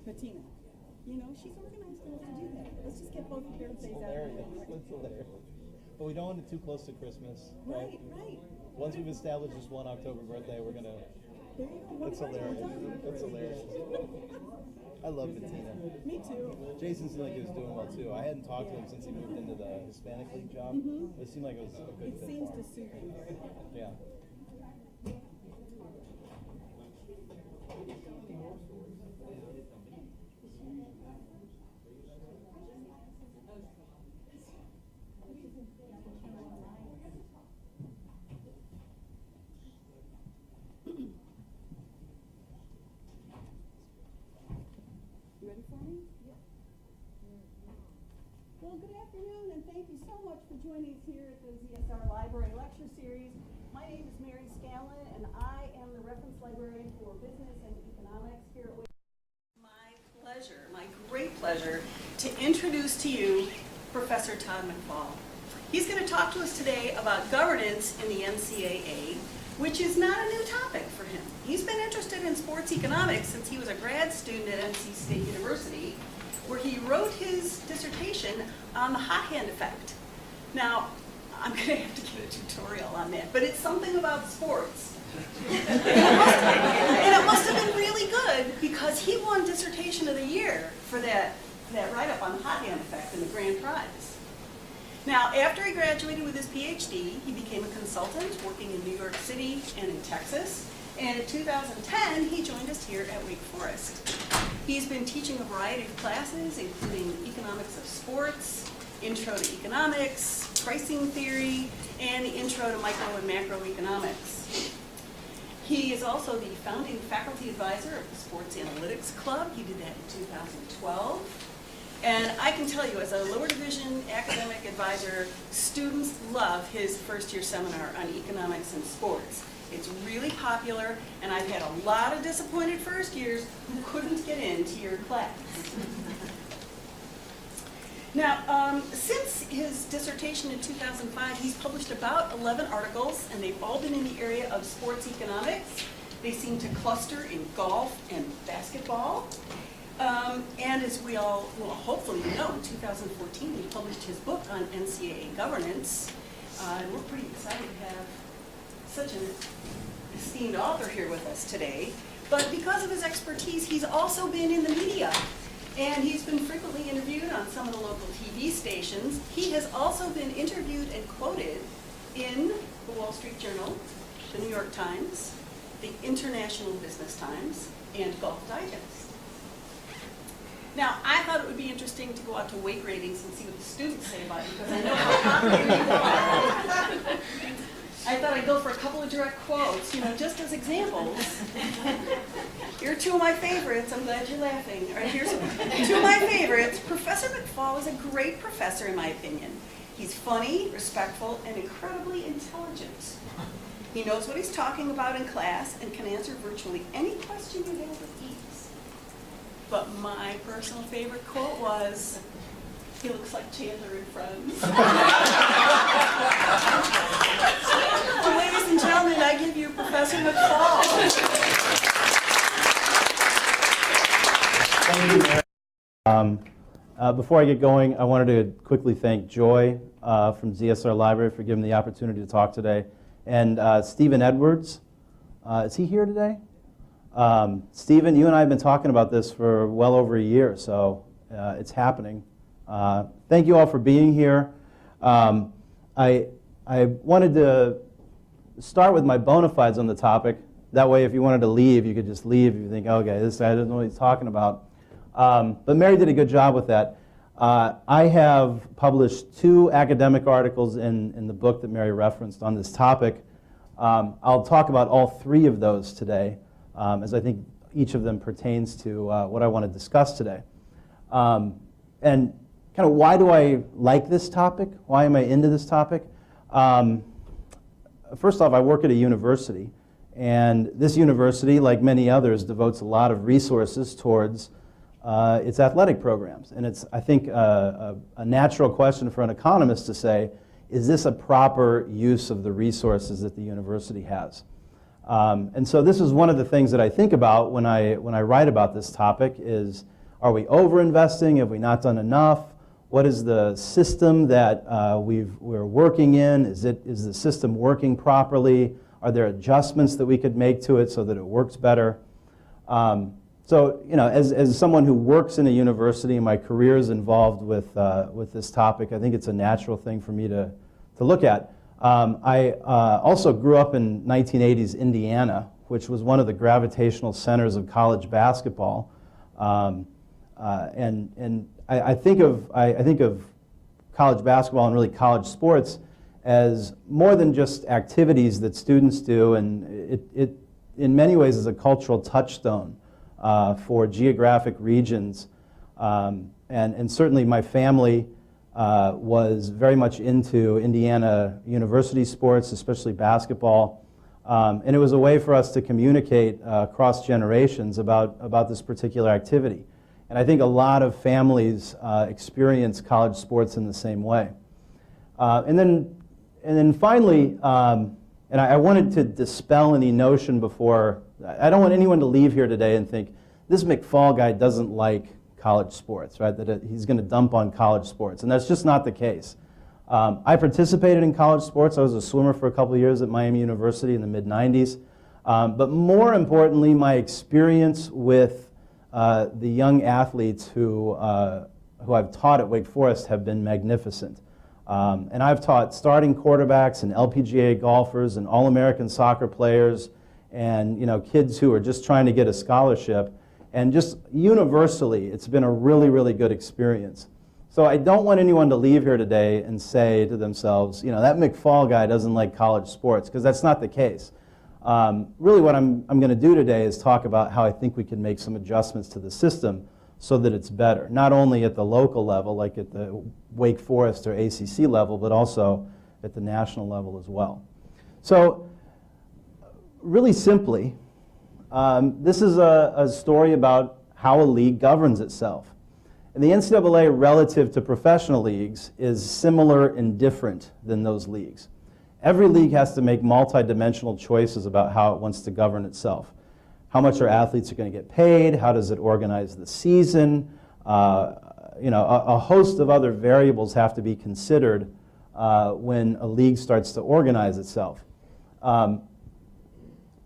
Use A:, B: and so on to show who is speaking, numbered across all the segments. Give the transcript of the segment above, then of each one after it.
A: Patina. You know, she's organized enough to do that. Let's just get both birthdays out.
B: That's hilarious. But we don't want it too close to Christmas.
A: Right, right.
B: Once we've established just one October birthday, we're gonna.
A: There you go.
B: That's hilarious. That's hilarious. I love Patina.
A: Me too.
B: Jason seemed like he was doing well too. I hadn't talked to him since he moved into the Hispanic League job. But it seemed like it was a good
A: It
B: fit
A: seems
B: for
A: to
B: him.
A: suit him very well.
B: Yeah.
A: You ready for me? Yeah. Well, good afternoon, and thank you so much for joining us here at the ZSR Library Lecture Series. My name is Mary Scanlon, and I am the reference librarian for business and economics here at My pleasure, my great pleasure, to introduce to you Professor Todd McFall. He's going to talk to us today about governance in the NCAA, which is not a new topic for him. He's been interested in sports economics since he was a grad student at NC State University, where he wrote his dissertation on the hot hand effect. Now, I'm going to have to get a tutorial on that, but it's something about sports. And it must have been really good because he won Dissertation of the Year for that write-up on the hot hand effect in the grand prize. Now, after he graduated with his PhD, he became a consultant working in New York City and in Texas. And in 2010, he joined us here at Wake Forest. He's been teaching a variety of classes, including economics of sports, intro to economics, pricing theory, and the intro to micro and macroeconomics. He is also the founding faculty advisor of the Sports Analytics Club. He did that in 2012. And I can tell you, as a lower division academic advisor, students love his first-year seminar on economics and sports. It's really popular, and I've had a lot of disappointed first years who couldn't get into your class. Now, since his dissertation in 2005, he's published about 11 articles, and they've all been in the area of sports economics. They seem to cluster in golf and basketball. And as we all will hopefully know, in 2014 he published his book on NCAA governance. And we're pretty excited to have such an esteemed author here with us today. But because of his expertise, he's also been in the media. And he's been frequently interviewed on some of the local TV stations. He has also been interviewed and quoted in the Wall Street Journal, the New York Times, the International Business Times, and Golf Digest. Now, I thought it would be interesting to go out to weight ratings and see what the students say about it, because I know how popular you are. I thought I'd go for a couple of direct quotes, you know, just as examples. Here are two of my favorites. I'm glad you're laughing. All right, here's two of my favorites. Professor McFall is a great professor, in my opinion. He's funny, respectful, and incredibly intelligent. He knows what he's talking about in class and can answer virtually any question you have with ease. But my personal favorite quote was, he looks like Chandler in Friends. So, ladies and gentlemen, I give you Professor McFall.
B: Thank you, Mary. Before I get going, I wanted to quickly thank Joy from ZSR Library for giving me the opportunity to talk today. And Stephen Edwards, is he here today? Stephen, you and I have been talking about this for well over a year, so it's happening. Thank you all for being here. I wanted to start with my bona fides on the topic. That way, if you wanted to leave, you could just leave if you think, okay, this guy doesn't know what he's talking about. But Mary did a good job with that. I have published 2 academic articles in the book that Mary referenced on this topic. I'll talk about all 3 of those today, as I think each of them pertains to what I want to discuss today. And kind of why do I like this topic? Why am I into this topic? First off, I work at a university, and this university, like many others, devotes a lot of resources towards its athletic programs. And it's, I think, a natural question for an economist to say, is this a proper use of the resources that the university has? And so this is one of the things that I think about when I write about this topic is, Are we over-investing? Have we not done enough? What is the system that we're working in? Is the system working properly? Are there adjustments that we could make to it so that it works better? So, as someone who works in a university, my career is involved with this topic. I think it's a natural thing for me to look at. I also grew up in 1980s Indiana, which was one of the gravitational centers of college basketball. And I think of college basketball and really college sports as more than just activities that students do, and it in many ways is a cultural touchstone for geographic regions. And certainly my family was very much into Indiana University sports, especially basketball. And it was a way for us to communicate across generations about this particular activity. And I think a lot of families experience college sports in the same way. And then finally, and I wanted to dispel any notion before, I don't want anyone to leave here today and think, this McFall guy doesn't like college sports, right? That he's going to dump on college sports. And that's just not the case. I participated in college sports. I was a swimmer for a couple of years at Miami University in the mid-90s. But more importantly, my experience with the young athletes who I've taught at Wake Forest have been magnificent. And I've taught starting quarterbacks and LPGA golfers and All-American soccer players and kids who are just trying to get a scholarship. And just universally, it's been a really, really good experience. So I don't want anyone to leave here today and say to themselves, that McFall guy doesn't like college sports, because that's not the case. Really what I'm going to do today is talk about how I think we can make some adjustments to the system so that it's better, not only at the local level, like at the Wake Forest or ACC level, but also at the national level as well. So really simply, this is a story about how a league governs itself. And the NCAA, relative to professional leagues, is similar and different than those leagues. Every league has to make multidimensional choices about how it wants to govern itself. How much our athletes are going to get paid? How does it organize the season? A host of other variables have to be considered when a league starts to organize itself.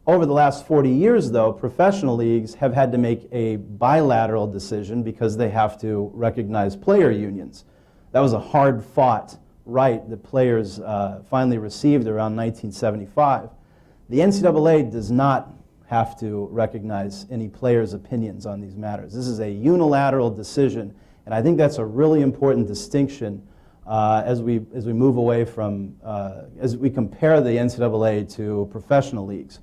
B: Over the last 40 years, though, professional leagues have had to make a bilateral decision because they have to recognize player unions. That was a hard-fought right that players finally received around 1975. The NCAA does not have to recognize any players' opinions on these matters. This is a unilateral decision, and I think that's a really important distinction as we move away from, as we compare the NCAA to professional leagues.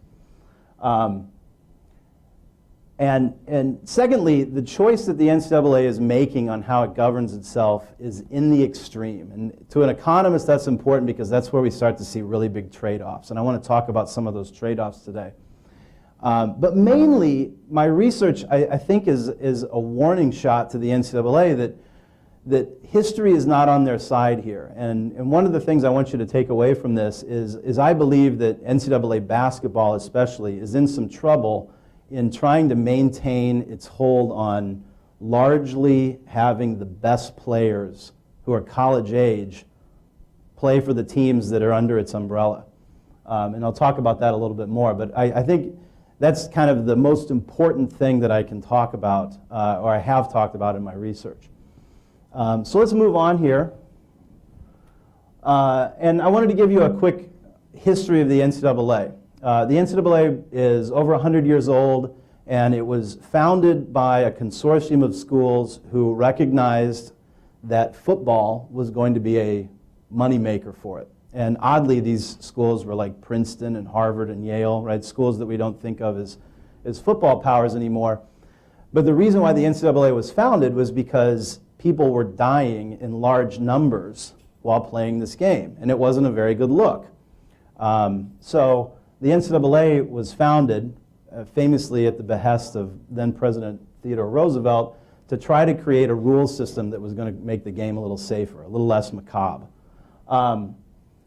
B: And secondly, the choice that the NCAA is making on how it governs itself is in the extreme. And to an economist, that's important because that's where we start to see really big trade-offs. And I want to talk about some of those trade-offs today. But mainly, my research, I think, is a warning shot to the NCAA that history is not on their side here. And one of the things I want you to take away from this is I believe that NCAA basketball especially is in some trouble in trying to maintain its hold on largely having the best players who are college age play for the teams that are under its umbrella. And I'll talk about that a little bit more. But I think that's kind of the most important thing that I can talk about, or I have talked about in my research. So let's move on here. And I wanted to give you a quick history of the NCAA. The NCAA is over 100 years old, and it was founded by a consortium of schools who recognized that football was going to be a moneymaker for it. And oddly, these schools were like Princeton and Harvard and Yale, right? Schools that we don't think of as football powers anymore. But the reason why the NCAA was founded was because people were dying in large numbers while playing this game, and it wasn't a very good look. So the NCAA was founded famously at the behest of then President Theodore Roosevelt to try to create a rule system that was going to make the game a little safer, a little less macabre.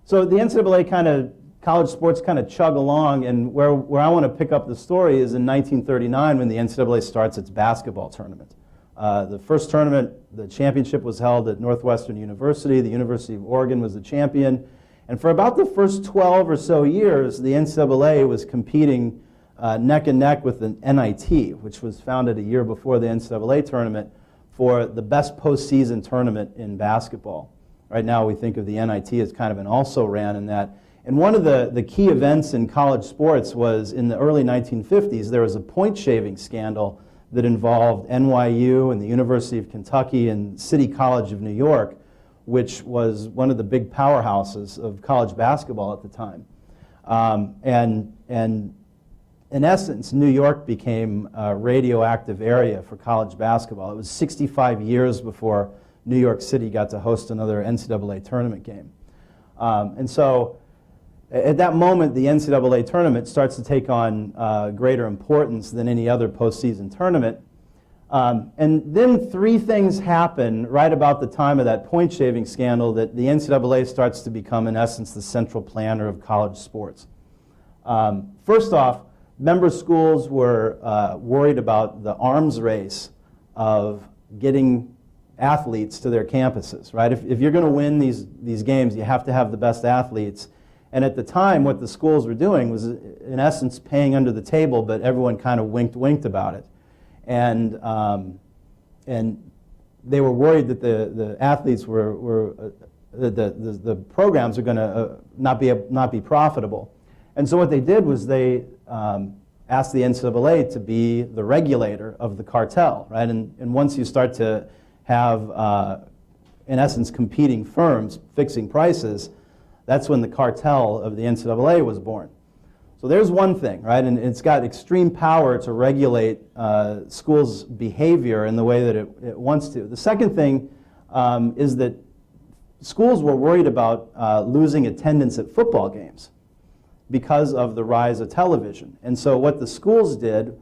B: So the NCAA college sports kind of chug along, and where I want to pick up the story is in 1939 when the NCAA starts its basketball tournament. The first tournament, the championship was held at Northwestern University. The University of Oregon was the champion. And for about the first 12 or so years, the NCAA was competing neck and neck with the NIT, which was founded a year before the NCAA tournament, for the best postseason tournament in basketball. Right now we think of the NIT as kind of an also-ran in that. And one of the key events in college sports was in the early 1950s, there was a point-shaving scandal that involved NYU and the University of Kentucky and City College of New York, which was one of the big powerhouses of college basketball at the time. And in essence, New York became a radioactive area for college basketball. It was 65 years before New York City got to host another NCAA tournament game. And so at that moment, the NCAA tournament starts to take on greater importance than any other postseason tournament. And then three things happen right about the time of that point-shaving scandal that the NCAA starts to become, in essence, the central planner of college sports. First off, member schools were worried about the arms race of getting athletes to their campuses, right? If you're going to win these games, you have to have the best athletes. And at the time, what the schools were doing was, in essence, paying under the table, but everyone kind of winked about it. And they were worried that the athletes the programs are going to not be profitable. And so what they did was they asked the NCAA to be the regulator of the cartel, right? And once you start to have, in essence, competing firms fixing prices, that's when the cartel of the NCAA was born. So there's one thing, right? And it's got extreme power to regulate schools' behavior in the way that it wants to. The second thing is that schools were worried about losing attendance at football games because of the rise of television. And so what the schools did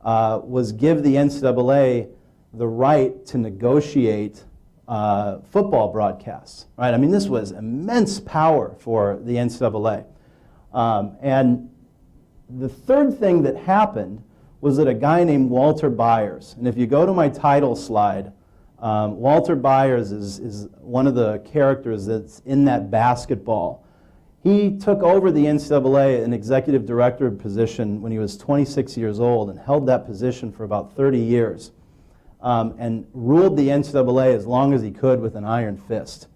B: was give the NCAA the right to negotiate football broadcasts, right? I mean, this was immense power for the NCAA. And the third thing that happened was that a guy named Walter Byers, and if you go to my title slide, Walter Byers is one of the characters that's in that basketball. He took over the NCAA, an executive director position, when he was 26 years old and held that position for about 30 years. And ruled the NCAA as long as he could with an iron fist.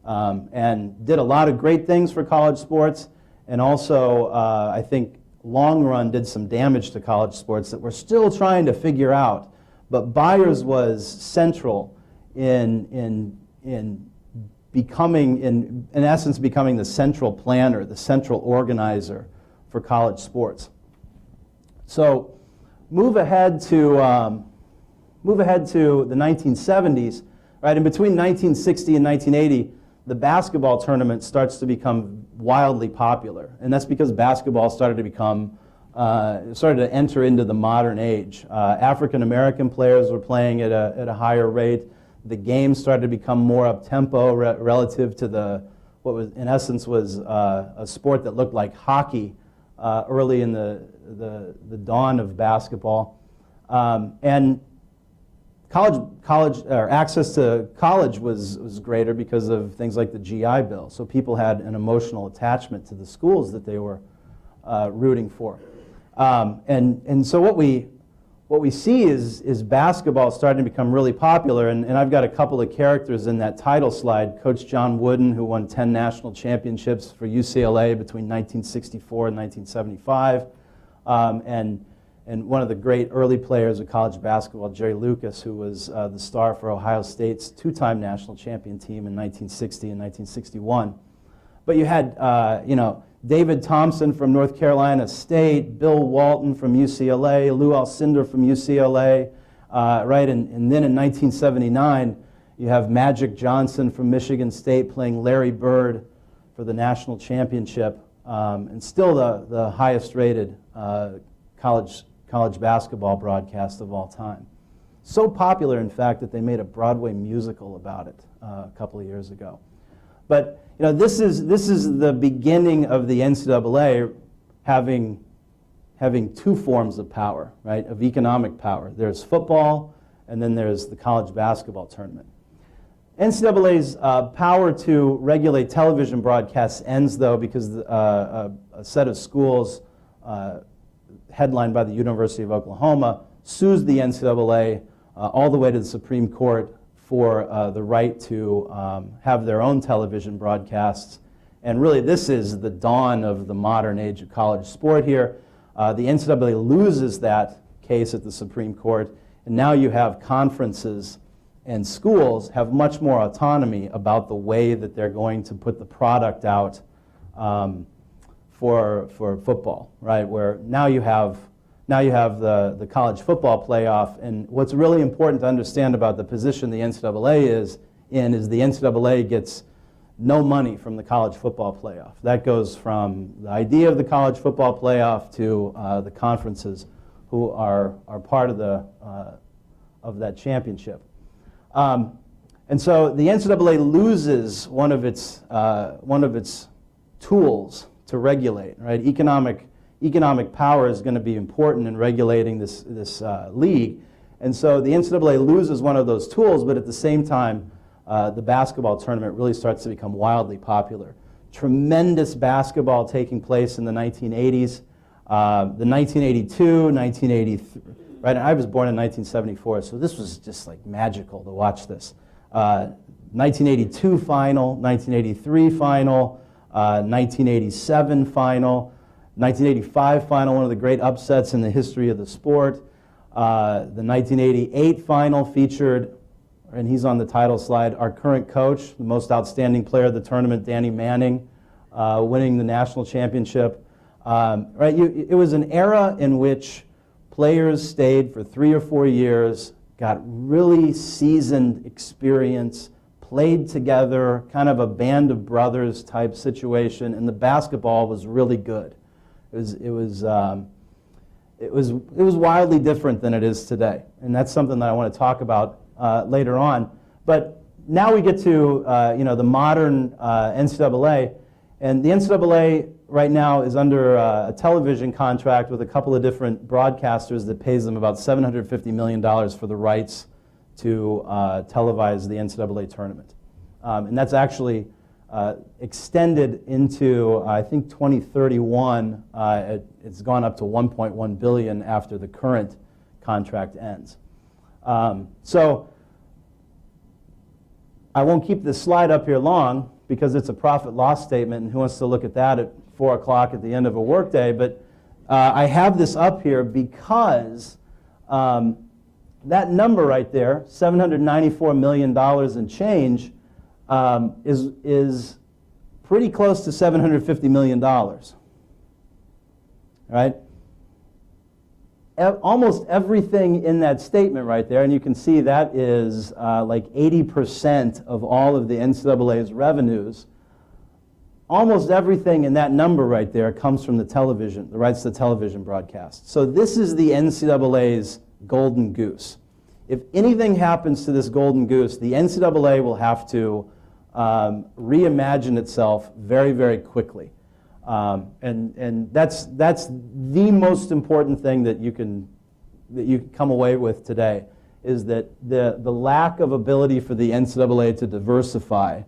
B: And did a lot of great things for college sports, and also, I think, long run did some damage to college sports that we're still trying to figure out. But Byers was central in becoming, in essence, becoming the central planner, the central organizer for college sports. So move ahead to the 1970s, right? And between 1960 and 1980, the basketball tournament starts to become wildly popular. And that's because basketball started to enter into the modern age. African American players were playing at a higher rate. The game started to become more up-tempo relative to what was, in essence, was a sport that looked like hockey early in the dawn of basketball. And access to college was greater because of things like the GI Bill. So people had an emotional attachment to the schools that they were rooting for. And so what we see is basketball starting to become really popular. And I've got a couple of characters in that title slide. Coach John Wooden, who won 10 national championships for UCLA between 1964 and 1975. And one of the great early players of college basketball, Jerry Lucas, who was the star for Ohio State's two-time national champion team in 1960 and 1961. But you had, David Thompson from North Carolina State, Bill Walton from UCLA, Lou Alcindor from UCLA, right? And then in 1979, you have Magic Johnson from Michigan State playing Larry Bird for the national championship, and still the highest-rated college basketball broadcast of all time. So popular, in fact, that they made a Broadway musical about it a couple of years ago. But this is the beginning of the NCAA having two forms of power, right? Of economic power. There's football, and then there's the college basketball tournament. NCAA's power to regulate television broadcasts ends, though, because a set of schools headlined by the University of Oklahoma sues the NCAA all the way to the Supreme Court for the right to have their own television broadcasts. And really, this is the dawn of the modern age of college sport here. The NCAA loses that case at the Supreme Court, and now you have conferences and schools have much more autonomy about the way that they're going to put the product out for football, right? Where now you have the college football playoff, and what's really important to understand about the position the NCAA is the NCAA gets no money from the college football playoff. That goes from the idea of the college football playoff to the conferences who are part of that championship. And so the NCAA loses one of its tools to regulate, right? Economic power is going to be important in regulating this league. And so the NCAA loses one of those tools, but at the same time, the basketball tournament really starts to become wildly popular. Tremendous basketball taking place in the 1980s. The 1982, 1983, right? I was born in 1974, so this was just like magical to watch this. 1982 final, 1983 final, 1987 final, 1985 final, one of the great upsets in the history of the sport. The 1988 final featured, and he's on the title slide, our current coach, the most outstanding player of the tournament, Danny Manning, winning the national championship. Right? It was an era in which players stayed for 3 or 4 years, got really seasoned experience, played together, kind of a band of brothers type situation, and the basketball was really good. It was wildly different than it is today, and that's something that I want to talk about later on. But now we get to the modern NCAA, and the NCAA right now is under a television contract with a couple of different broadcasters that pays them about $750 million for the rights to televise the NCAA tournament. And that's actually extended into, I think, 2031. It's gone up to $1.1 billion after the current contract ends. So I won't keep this slide up here long because it's a profit-loss statement, and who wants to look at that at 4 o'clock at the end of a workday? But I have this up here because that number right there, $794 million and change, is pretty close to $750 million. Right? Almost everything in that statement right there, and you can see that is like 80% of all of the NCAA's revenues. Almost everything in that number right there comes from the television, the rights to television broadcast. So this is the NCAA's golden goose. If anything happens to this golden goose, the NCAA will have to reimagine itself very, very quickly. And that's the most important thing that you can come away with today, is that the lack of ability for the NCAA to diversify,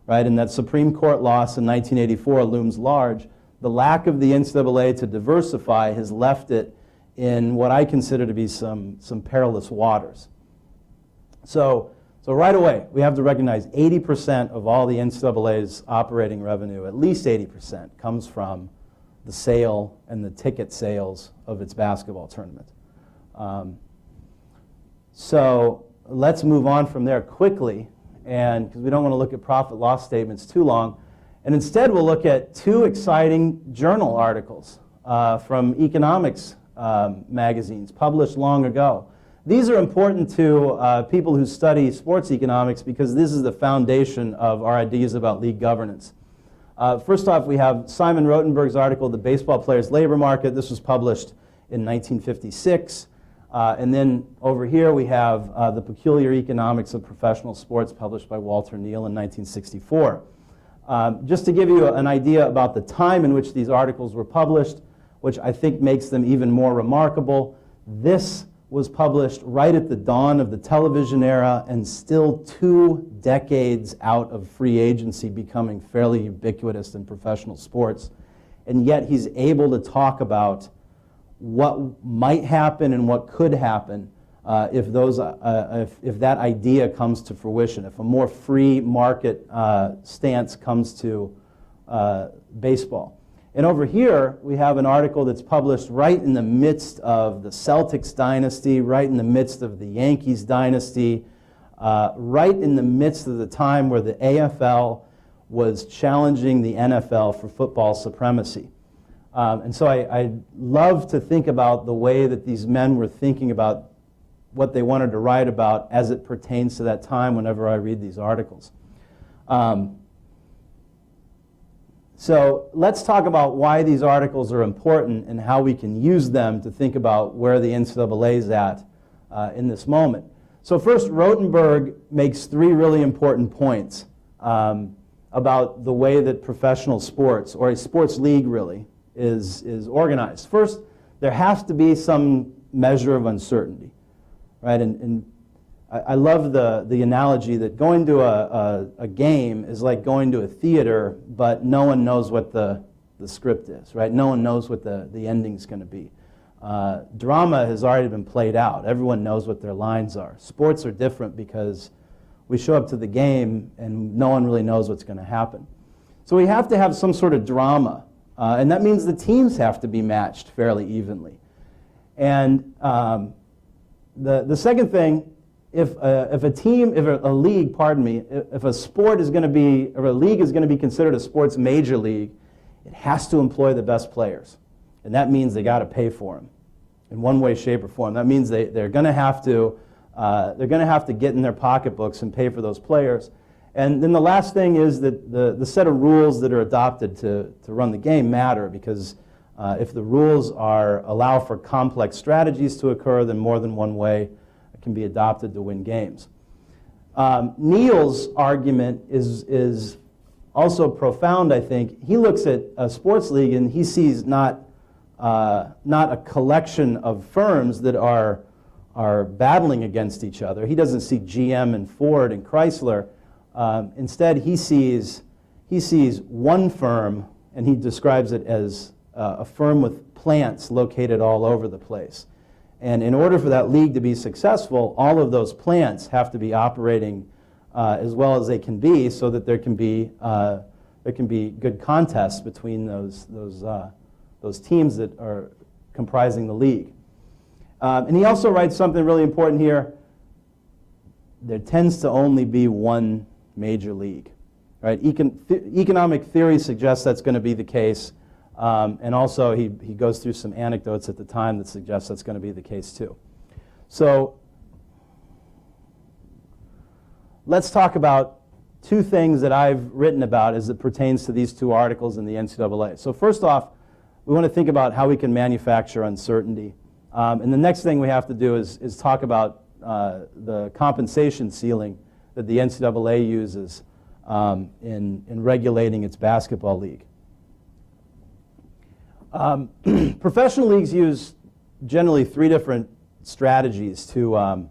B: right? And that Supreme Court loss in 1984 looms large. The lack of the NCAA to diversify has left it in what I consider to be some perilous waters. So right away, we have to recognize 80% of all the NCAA's operating revenue, at least 80%, comes from the sale and the ticket sales of its basketball tournament. So let's move on from there quickly, and because we don't want to look at profit-loss statements too long, and instead we'll look at 2 exciting journal articles from economics magazines published long ago. These are important to people who study sports economics because this is the foundation of our ideas about league governance. First off, we have Simon Rotenberg's article, The Baseball Player's Labor Market. This was published in 1956. And then over here we have The Peculiar Economics of Professional Sports, published by Walter Neal in 1964. Just to give you an idea about the time in which these articles were published, which I think makes them even more remarkable, this was published right at the dawn of the television era and still 2 decades out of free agency, becoming fairly ubiquitous in professional sports. And yet he's able to talk about what might happen and what could happen if that idea comes to fruition, if a more free market stance comes to baseball. And over here, we have an article that's published right in the midst of the Celtics dynasty, right in the midst of the Yankees dynasty, right in the midst of the time where the AFL was challenging the NFL for football supremacy. And so I love to think about the way that these men were thinking about what they wanted to write about as it pertains to that time whenever I read these articles. So let's talk about why these articles are important and how we can use them to think about where the NCAA is at in this moment. So first, Rotenberg makes 3 really important points about the way that professional sports, or a sports league really, is organized. First, there has to be some measure of uncertainty, right? And I love the analogy that going to a game is like going to a theater, but no one knows what the script is, right? No one knows what the ending's going to be. Drama has already been played out. Everyone knows what their lines are. Sports are different because we show up to the game and no one really knows what's going to happen. So we have to have some sort of drama, and that means the teams have to be matched fairly evenly. And the second thing, if a league, if a sport is going to be, or a league is going to be considered a sports major league, it has to employ the best players. And that means they got to pay for them in one way, shape, or form. That means they're going to have to get in their pocketbooks and pay for those players. And then the last thing is that the set of rules that are adopted to run the game matter, because if the rules allow for complex strategies to occur, then more than one way can be adopted to win games. Neal's argument is also profound, I think. He looks at a sports league and he sees not a collection of firms that are battling against each other. He doesn't see GM and Ford and Chrysler. Instead, he sees one firm, and he describes it as a firm with plants located all over the place. And in order for that league to be successful, all of those plants have to be operating as well as they can be, so that there can be good contests between those teams that are comprising the league. And he also writes something really important here. There tends to only be one major league, right? Economic theory suggests that's going to be the case. And also he goes through some anecdotes at the time that suggest that's going to be the case too. So let's talk about 2 things that I've written about as it pertains to these 2 articles in the NCAA. So first off, we want to think about how we can manufacture uncertainty. And the next thing we have to do is talk about the compensation ceiling that the NCAA uses in regulating its basketball league. Professional leagues use generally 3 different strategies to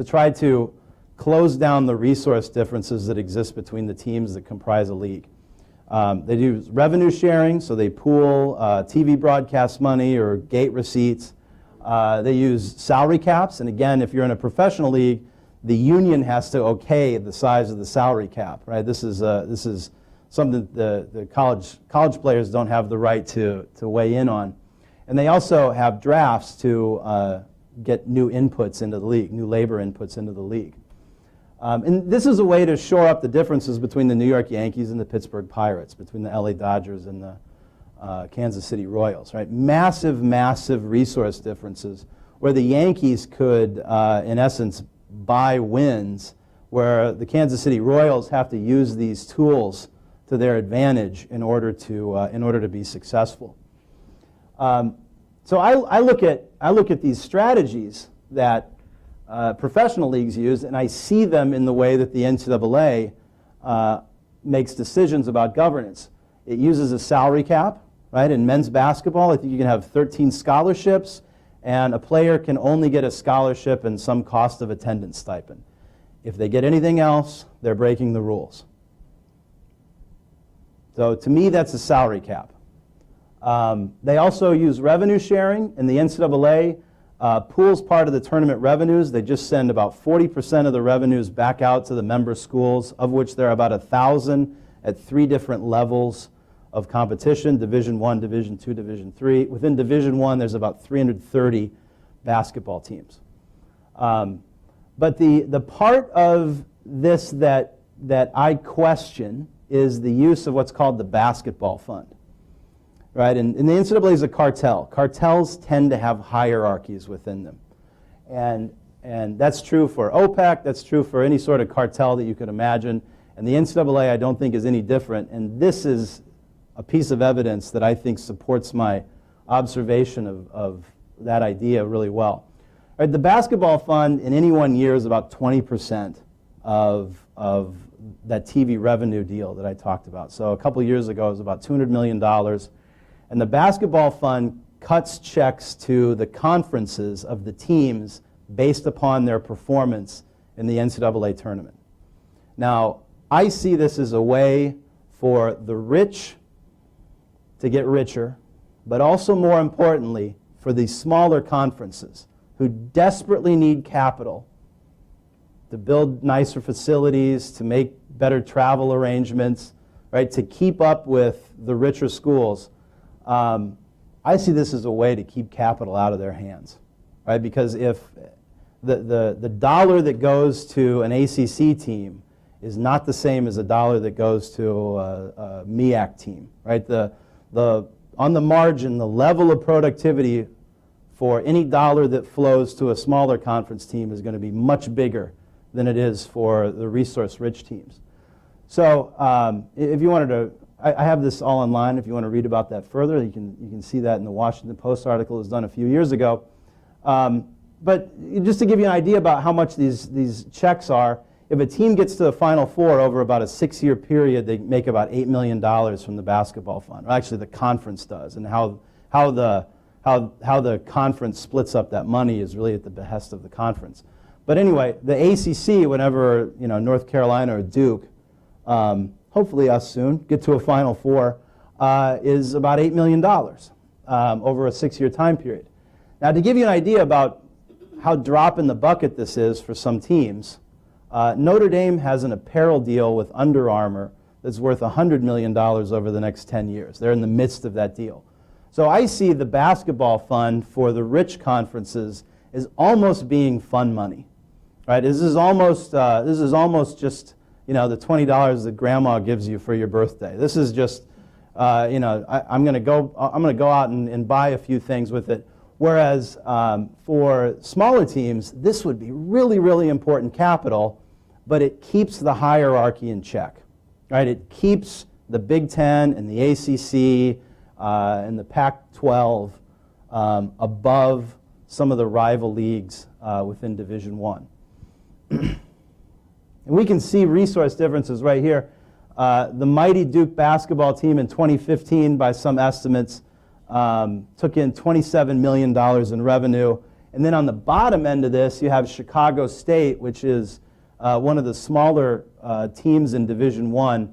B: try to close down the resource differences that exist between the teams that comprise a league. They use revenue sharing, so they pool TV broadcast money or gate receipts. They use salary caps, and again, if you're in a professional league, the union has to okay the size of the salary cap, right? This is something the college players don't have the right to weigh in on. And they also have drafts to get new inputs into the league, new labor inputs into the league. And this is a way to shore up the differences between the New York Yankees and the Pittsburgh Pirates, between the LA Dodgers and the Kansas City Royals, right? Massive, massive resource differences where the Yankees could, in essence, buy wins, where the Kansas City Royals have to use these tools to their advantage in order to be successful. So I look at these strategies that professional leagues use, and I see them in the way that the NCAA makes decisions about governance. It uses a salary cap, right? In men's basketball, I think you can have 13 scholarships, and a player can only get a scholarship and some cost of attendance stipend. If they get anything else, they're breaking the rules. So to me, that's a salary cap. They also use revenue sharing, and the NCAA pools part of the tournament revenues. They just send about 40% of the revenues back out to the member schools, of which there are about 1,000 at 3 different levels of competition: Division I, Division II, Division III. Within Division I, there's about 330 basketball teams. But the part of this that I question is the use of what's called the basketball fund. Right? And the NCAA is a cartel. Cartels tend to have hierarchies within them. And that's true for OPEC, that's true for any sort of cartel that you could imagine. And the NCAA, I don't think, is any different. And this is a piece of evidence that I think supports my observation of that idea really well. Right, the basketball fund in any one year is about 20% of that TV revenue deal that I talked about. So a couple years ago, it was about $200 million. And the basketball fund cuts checks to the conferences of the teams based upon their performance in the NCAA tournament. Now, I see this as a way for the rich to get richer, but also more importantly, for these smaller conferences who desperately need capital to build nicer facilities, to make better travel arrangements, right, to keep up with the richer schools. I see this as a way to keep capital out of their hands, right? Because if the dollar that goes to an ACC team is not the same as a dollar that goes to a MEAC team, right? On the margin, the level of productivity for any dollar that flows to a smaller conference team is going to be much bigger than it is for the resource-rich teams. So if you wanted to, I have this all online. If you want to read about that further, you can see that in the Washington Post article that was done a few years ago. But just to give you an idea about how much these checks are, if a team gets to the Final Four over about a 6-year period, they make about $8 million from the basketball fund. Or actually, the conference does, and how the conference splits up that money is really at the behest of the conference. But anyway, the ACC, whenever North Carolina or Duke, hopefully us soon, get to a Final Four, is about $8 million over a 6-year time period. Now, to give you an idea about how drop in the bucket this is for some teams, Notre Dame has an apparel deal with Under Armour that's worth $100 million over the next 10 years. They're in the midst of that deal. So I see the basketball fund for the rich conferences as almost being fun money. Right? This is almost just the $20 that grandma gives you for your birthday. This is just I'm going to go out and buy a few things with it. Whereas for smaller teams, this would be really, really important capital, but it keeps the hierarchy in check. Right? It keeps the Big Ten and the ACC and the Pac-12 above some of the rival leagues within Division I. And we can see resource differences right here. The mighty Duke basketball team in 2015, by some estimates, took in $27 million in revenue. And then on the bottom end of this, you have Chicago State, which is one of the smaller teams in Division I,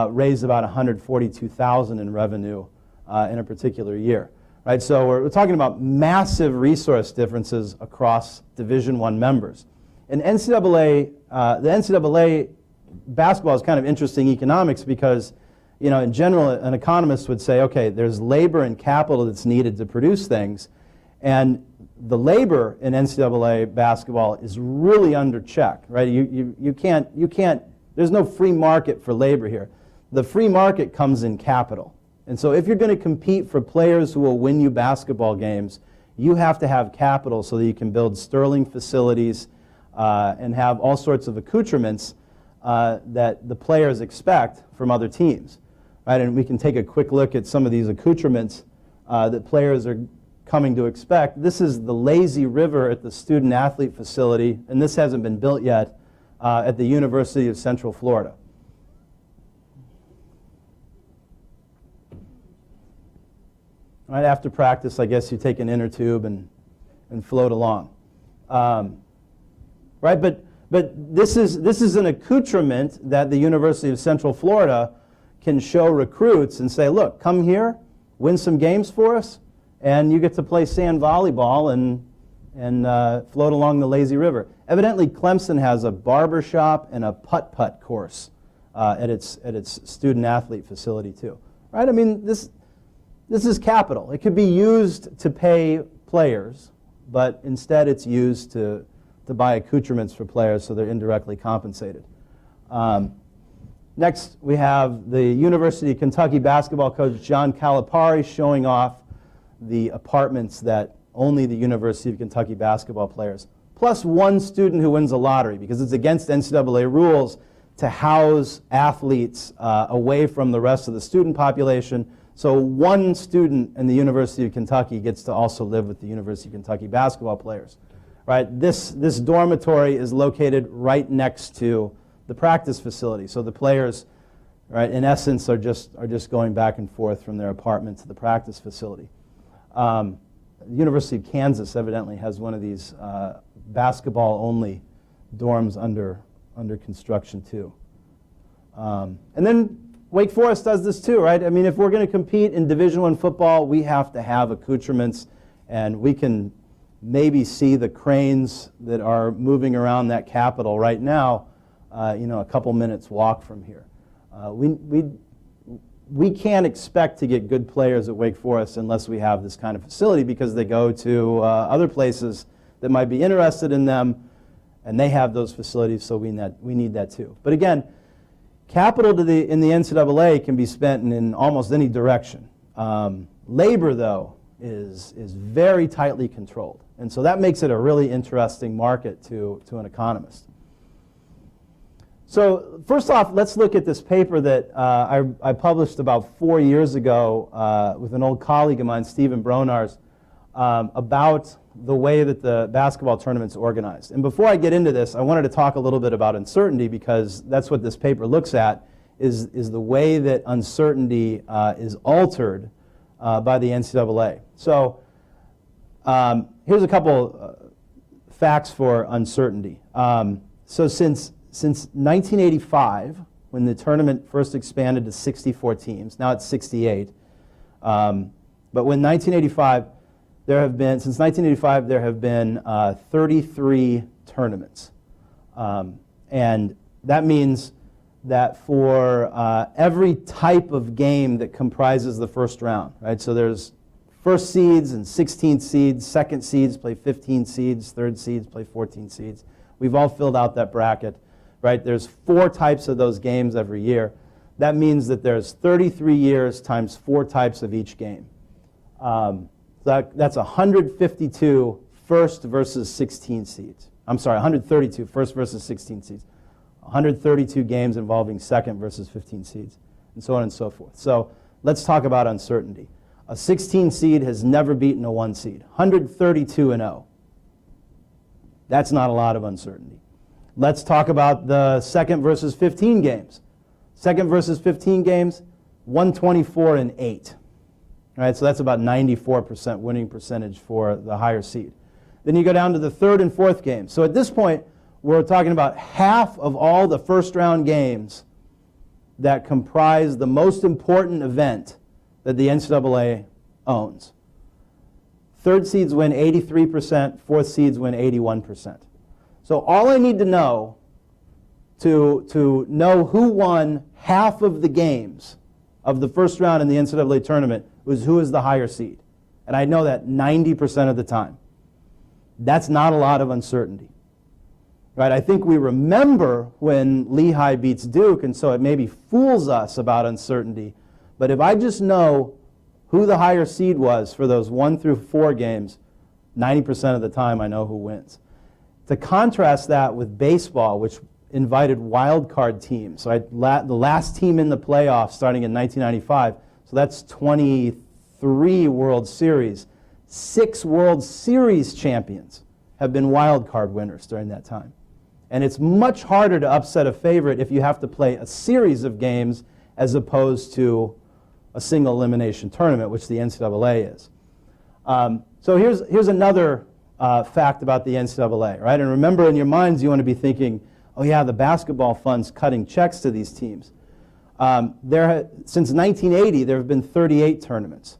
B: raised about $142,000 in revenue in a particular year. Right? So we're talking about massive resource differences across Division I members. And the NCAA basketball is kind of interesting economics because, in general, an economist would say, okay, there's labor and capital that's needed to produce things, and the labor in NCAA basketball is really under check, right? You can't, there's no free market for labor here. The free market comes in capital. And so if you're going to compete for players who will win you basketball games, you have to have capital so that you can build sterling facilities and have all sorts of accoutrements that the players expect from other teams. Right? And we can take a quick look at some of these accoutrements that players are coming to expect. This is the lazy river at the student athlete facility, and this hasn't been built yet, at the University of Central Florida. Right after practice, I guess you take an inner tube and and float along. Right? But this is an accoutrement that the University of Central Florida can show recruits and say, look, come here, win some games for us, and you get to play sand volleyball and float along the lazy river. Evidently, Clemson has a barber shop and a putt-putt course at its student-athlete facility too. Right? I mean, this is capital. It could be used to pay players, but instead it's used to buy accoutrements for players so they're indirectly compensated. Next, we have the University of Kentucky basketball coach John Calipari showing off the apartments that only the University of Kentucky basketball players, plus one student who wins a lottery, because it's against NCAA rules to house athletes away from the rest of the student population. So one student in the University of Kentucky gets to also live with the University of Kentucky basketball players. Right? This dormitory is located right next to the practice facility. So the players, right, in essence, are just going back and forth from their apartment to the practice facility. The University of Kansas evidently has one of these basketball-only dorms under construction too. And then Wake Forest does this too, right? I mean, if we're going to compete in Division I football, we have to have accoutrements, and we can maybe see the cranes that are moving around that Capitol right now, a couple minutes walk from here. We can't expect to get good players at Wake Forest unless we have this kind of facility, because they go to other places that might be interested in them, and they have those facilities, so we need that too. But again, capital in the NCAA can be spent in almost any direction. Labor, though, is very tightly controlled. And so that makes it a really interesting market to an economist. So first off, let's look at this paper that I published about 4 years ago with an old colleague of mine, Stephen Bronars, about the way that the basketball tournament's organized. And before I get into this, I wanted to talk a little bit about uncertainty, because that's what this paper looks at, is the way that uncertainty is altered by the NCAA. So here's a couple facts for uncertainty. So since 1985, when the tournament first expanded to 64 teams, now it's 68, but when 1985, since 1985, there have been 33 tournaments. And that means that for every type of game that comprises the first round, right? So there's first seeds and 16th seeds, second seeds play 15 seeds, third seeds play 14 seeds. We've all filled out that bracket, right? There's 4 types of those games every year. That means that there's 33 years times 4 types of each game. That's 152 first versus 16 seeds. I'm sorry, 132 first versus 16 seeds. 132 games involving second versus 15 seeds, and so on and so forth. So let's talk about uncertainty. A 16 seed has never beaten a 1 seed. 132-0. That's not a lot of uncertainty. Let's talk about the second versus 15 games. Second versus 15 games, 124-8. All right, so that's about 94% winning percentage for the higher seed. Then you go down to the third and fourth games. So at this point, we're talking about half of all the first round games that comprise the most important event that the NCAA owns. Third seeds win 83%, fourth seeds win 81%. So all I need to know to know who won half of the games of the first round in the NCAA tournament was who is the higher seed. And I know that 90% of the time. That's not a lot of uncertainty. Right? I think we remember when Lehigh beats Duke, and so it maybe fools us about uncertainty. But if I just know who the higher seed was for those 1 through 4 games, 90% of the time I know who wins. To contrast that with baseball, which invited wild card teams, right? The last team in the playoffs starting in 1995, so that's 23 World Series. 6 World Series champions have been wild card winners during that time. And it's much harder to upset a favorite if you have to play a series of games as opposed to a single elimination tournament, which the NCAA is. So here's another fact about the NCAA, right? And remember, in your minds, you want to be thinking, oh yeah, the basketball fund's cutting checks to these teams. Since 1980, there have been 38 tournaments.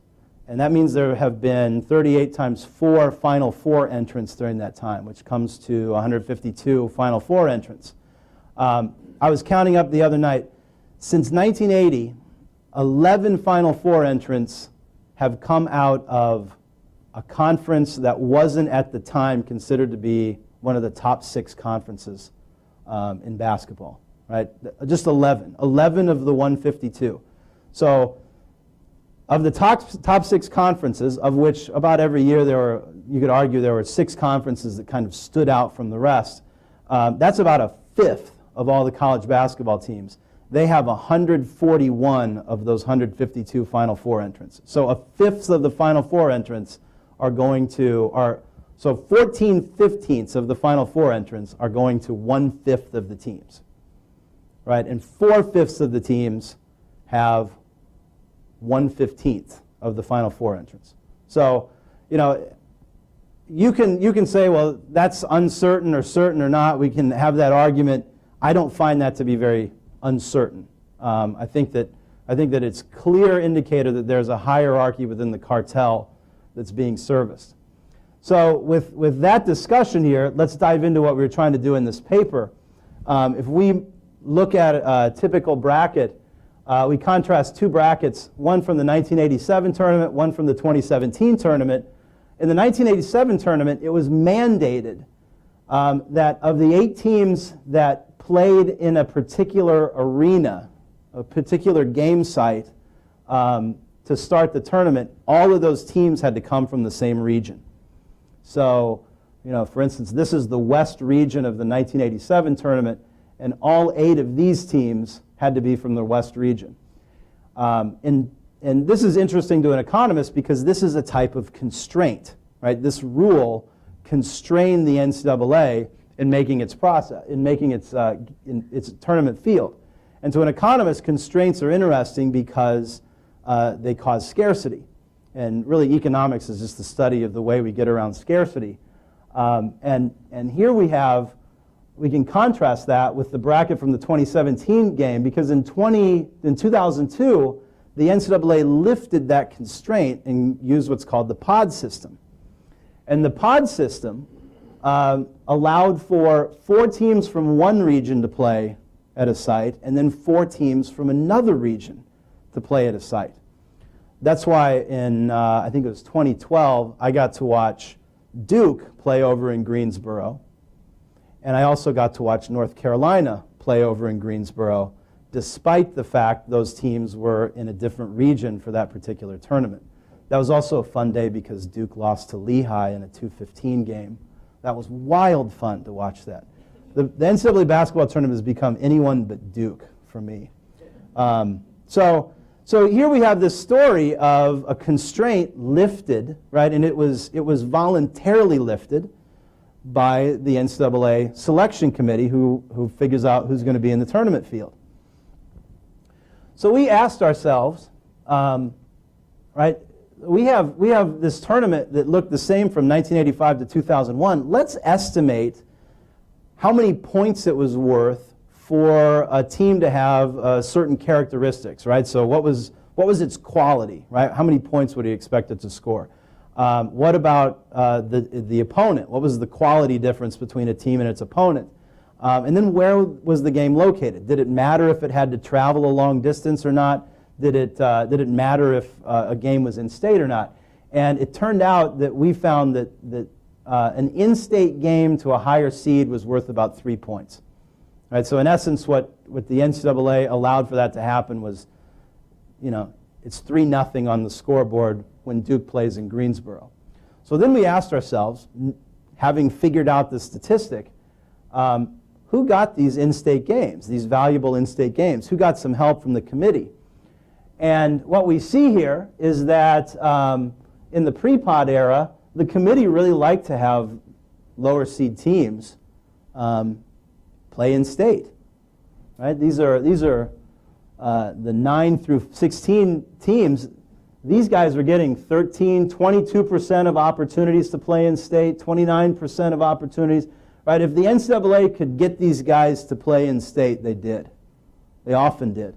B: And that means there have been 38 times 4 Final Four entrants during that time, which comes to 152 Final Four entrants. I was counting up the other night. Since 1980, 11 Final Four entrants have come out of a conference that wasn't at the time considered to be one of the top 6 conferences in basketball, right? Just 11. 11 of the 152. So of the top 6 conferences, of which about every year you could argue there were 6 conferences that kind of stood out from the rest, that's about a fifth of all the college basketball teams. They have 141 of those 152 Final Four entrants. So a fifth of the Final Four entrants are going to, so 14/15 of the Final Four entrants are going to 1/5 of the teams, right? And 4/5 of the teams have 1/15 of the Final Four entrants. So, you know, you can say, well, that's uncertain or certain or not. We can have that argument. I don't find that to be very uncertain. I think that it's clear indicator that there's a hierarchy within the cartel that's being serviced. So with that discussion here, let's dive into what we were trying to do in this paper. If we look at a typical bracket, we contrast 2 brackets, one from the 1987 tournament, one from the 2017 tournament. In the 1987 tournament, it was mandated that of the 8 teams that played in a particular arena, a particular game site, to start the tournament, all of those teams had to come from the same region. So, you know, for instance, this is the West region of the 1987 tournament, and all 8 of these teams had to be from the West region. And this is interesting to an economist because this is a type of constraint, right? This rule constrained the NCAA in making its process, in making its tournament field. And to an economist, constraints are interesting because they cause scarcity. And really, economics is just the study of the way we get around scarcity. And here we can contrast that with the bracket from the 2017 game, because in 2002, the NCAA lifted that constraint and used what's called the pod system. And the pod system allowed for 4 teams from one region to play at a site, and then 4 teams from another region to play at a site. That's why in, I think it was 2012, I got to watch Duke play over in Greensboro. And I also got to watch North Carolina play over in Greensboro, despite the fact those teams were in a different region for that particular tournament. That was also a fun day because Duke lost to Lehigh in a 2:15 game. That was wild fun to watch that. The NCAA basketball tournament has become anyone but Duke for me. So here we have this story of a constraint lifted, right? And it was voluntarily lifted by the NCAA selection committee who figures out who's going to be in the tournament field. So we asked ourselves, right, we have this tournament that looked the same from 1985 to 2001. Let's estimate how many points it was worth for a team to have certain characteristics, right? So what was its quality, right? How many points would you expect it to score? What about the opponent? What was the quality difference between a team and its opponent? And then where was the game located? Did it matter if it had to travel a long distance or not? Did it matter if a game was in state or not? And it turned out that we found that an in-state game to a higher seed was worth about 3 points. Right, so in essence, what the NCAA allowed for that to happen was, you know, it's 3-0 on the scoreboard when Duke plays in Greensboro. So then we asked ourselves, having figured out the statistic, who got these in-state games, these valuable in-state games? Who got some help from the committee? And what we see here is that in the Prepod era, the committee really liked to have lower seed teams play in state, right? These are the 9 through 16 teams. These guys were getting 13, 22% of opportunities to play in state, 29% of opportunities. Right? If the NCAA could get these guys to play in state, they did. They often did.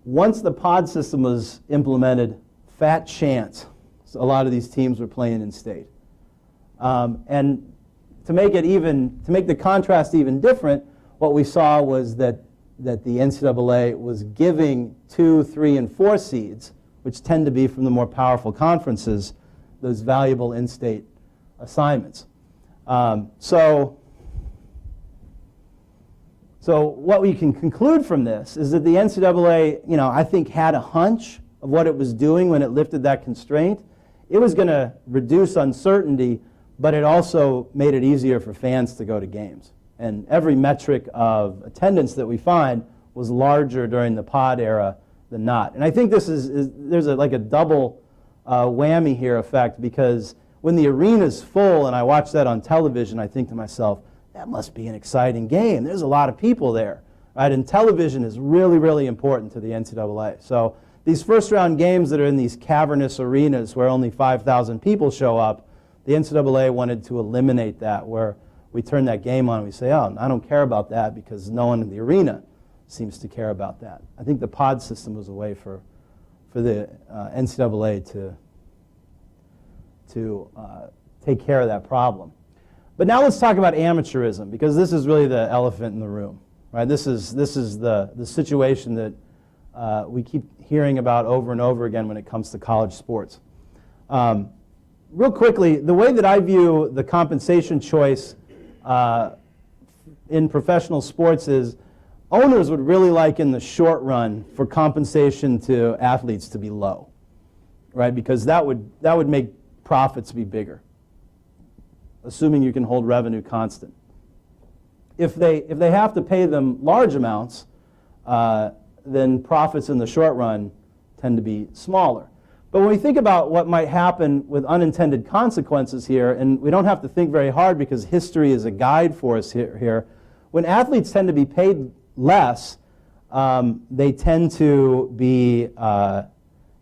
B: Once the pod system was implemented, fat chance a lot of these teams were playing in state. And to make the contrast even different, what we saw was that the NCAA was giving 2, 3, and 4 seeds, which tend to be from the more powerful conferences, those valuable in-state assignments. So what we can conclude from this is that the NCAA, I think had a hunch of what it was doing when it lifted that constraint. It was going to reduce uncertainty, but it also made it easier for fans to go to games. And every metric of attendance that we find was larger during the pod era than not. And I think there's a double whammy here effect, because when the arena's full and I watch that on television, I think to myself, that must be an exciting game. There's a lot of people there. Right? And television is really, really important to the NCAA. So these first-round games that are in these cavernous arenas where only 5,000 people show up, the NCAA wanted to eliminate that, where we turn that game on and we say, oh, I don't care about that because no one in the arena seems to care about that. I think the pod system was a way for the NCAA to take care of that problem. But now let's talk about amateurism, because this is really the elephant in the room. Right? This is the situation that we keep hearing about over and over again when it comes to college sports. Real quickly, the way that I view the compensation choice in professional sports is owners would really like in the short run for compensation to athletes to be low, right? Because that would make profits be bigger, assuming you can hold revenue constant. If they have to pay them large amounts, then profits in the short run tend to be smaller. But when we think about what might happen with unintended consequences here, and we don't have to think very hard because history is a guide for us here, when athletes tend to be paid less, they tend to be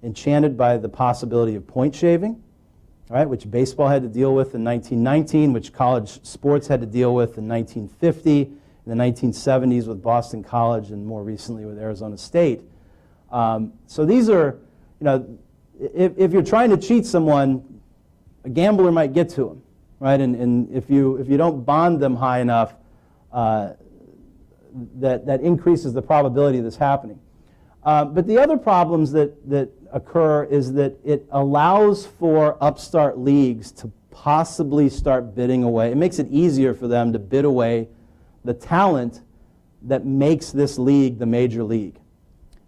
B: enchanted by the possibility of point shaving, right, which baseball had to deal with in 1919, which college sports had to deal with in 1950, in the 1970s with Boston College, and more recently with Arizona State. So these are, if you're trying to cheat someone, a gambler might get to them, right? And if you don't bond them high enough, that increases the probability of this happening. But the other problems that occur is that it allows for upstart leagues to possibly start bidding away. It makes it easier for them to bid away the talent that makes this league the major league.